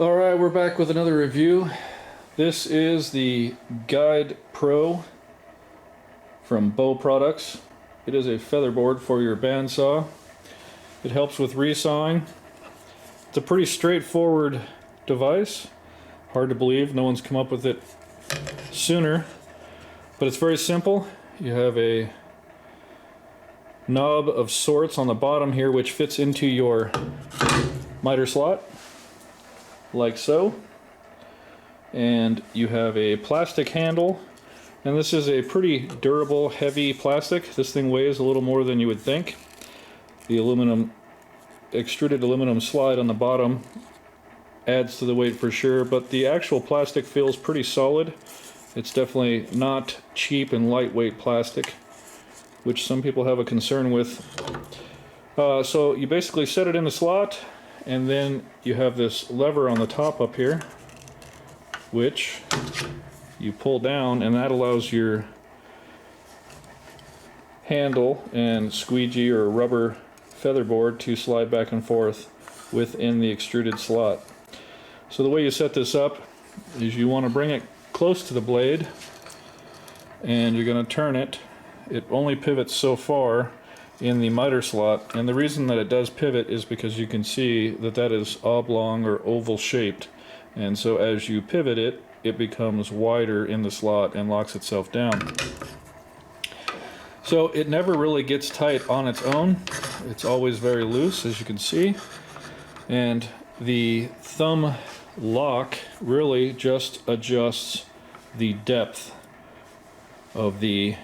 Alright, we're back with another review. This is the GuidePRO from BOW Products. It is a featherboard for your bandsaw. It helps with resawing. It's a pretty straightforward device. Hard to believe no one's come up with it sooner, but it's very simple. You have a knob of sorts on the bottom here which fits into your miter slot, like so, and you have a plastic handle, and this is a pretty durable, heavy plastic. This thing weighs a little more than you would think. The extruded aluminum slide on the bottom adds to the weight for sure, but the actual plastic feels pretty solid. It's definitely not cheap and lightweight plastic, which some people have a concern with. So you basically set it in the slot, and then you have this lever on the top up here, which you pull down, and that allows your handle and squeegee or rubber featherboard to slide back and forth within the extruded slot. So the way you set this up is you want to bring it close to the blade, and you're going to turn it. It only pivots so far in the miter slot, and the reason that it does pivot is because you can see that that is oblong or oval shaped, and so as you pivot it, it becomes wider in the slot and locks itself down. So it never really gets tight on its own. It's always very loose, as you can see, and the thumb lock really just adjusts the depth of the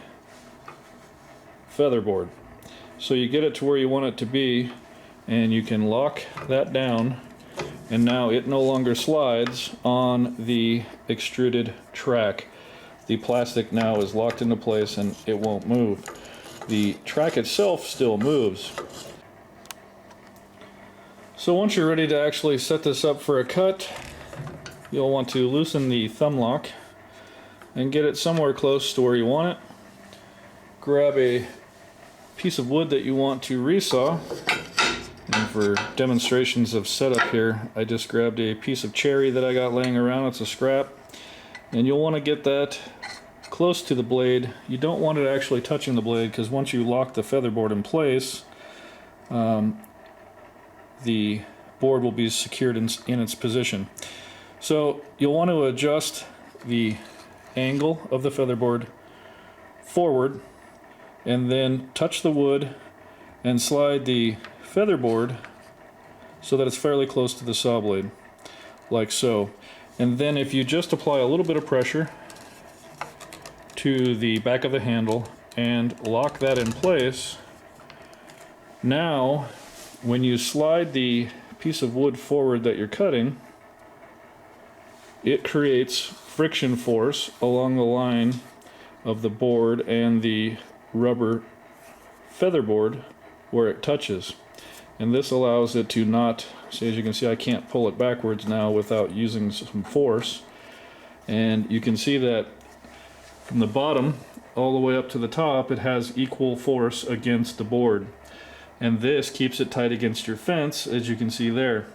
featherboard. So you get it to where you want it to be, and you can lock that down, and now it no longer slides on the extruded track. The plastic now is locked into place and it won't move. The track itself still moves. So once you're ready to actually set this up for a cut, you'll want to loosen the thumb lock and get it somewhere close to where you want it. Grab a piece of wood that you want to resaw, and for demonstrations of setup here, I just grabbed a piece of cherry that I got laying around. It's a scrap, and you'll want to get that close to the blade. You don't want it actually touching the blade, because once you lock the featherboard in place, the board will be secured in its position. So you'll want to adjust the angle of the featherboard forward, and then touch the wood and slide the featherboard so that it's fairly close to the saw blade, like so. And then if you just apply a little bit of pressure to the back of the handle and lock that in place, now when you slide the piece of wood forward that you're cutting, it creates friction force along the line of the board and the rubber featherboard where it touches, and this allows it to not, see, as you can see, I can't pull it backwards now without using some force, and you can see that from the bottom all the way up to the top it has equal force against the board, and this keeps it tight against your fence, as you can see there.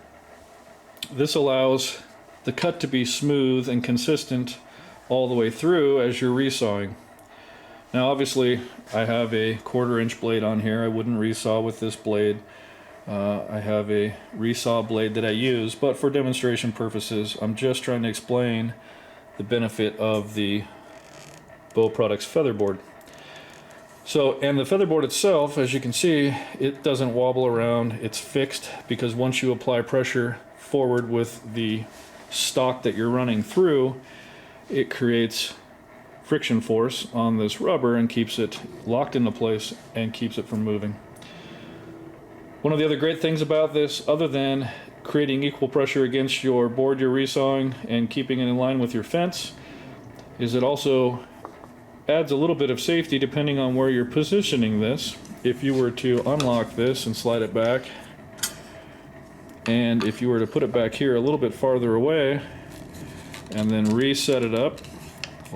This allows the cut to be smooth and consistent all the way through as you're resawing. Now obviously I have a 1/4 inch blade on here. I wouldn't resaw with this blade. I have a resaw blade that I use, but for demonstration purposes I'm just trying to explain the benefit of the BOW Products featherboard. So, and the featherboard itself, as you can see, it doesn't wobble around. It's fixed, because once you apply pressure forward with the stock that you're running through, it creates friction force on this rubber and keeps it locked into place and keeps it from moving. One of the other great things about this, other than creating equal pressure against your board you're resawing and keeping it in line with your fence, is it also adds a little bit of safety depending on where you're positioning this. If you were to unlock this and slide it back, and if you were to put it back here a little bit farther away and then reset it up,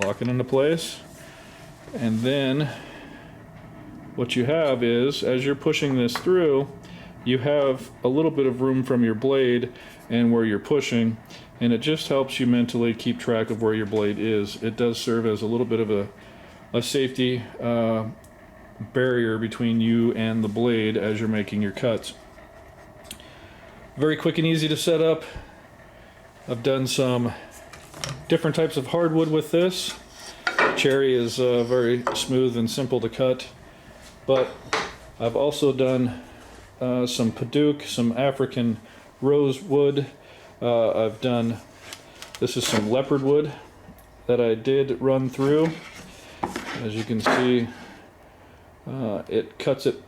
lock it into place, and then what you have is, as you're pushing this through, you have a little bit of room from your blade and where you're pushing, and it just helps you mentally keep track of where your blade is. It does serve as a little bit of a safety barrier between you and the blade as you're making your cuts. Very quick and easy to set up. I've done some different types of hardwood with this. Cherry is very smooth and simple to cut, but I've also done some Paduk, some African rosewood. I've done, this is some leopard wood that I did run through. As you can see, it cuts it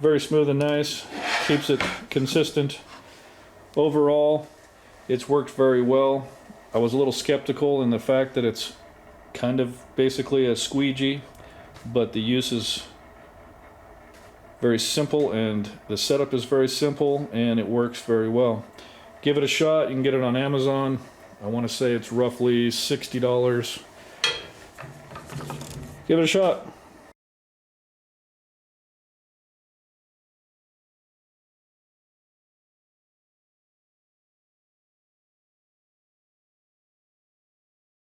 very smooth and nice, keeps it consistent. Overall, it's worked very well. I was a little skeptical in the fact that it's kind of basically a squeegee, but the use is very simple and the setup is very simple and it works very well. Give it a shot. You can get it on Amazon. I want to say it's roughly $60. Give it a shot.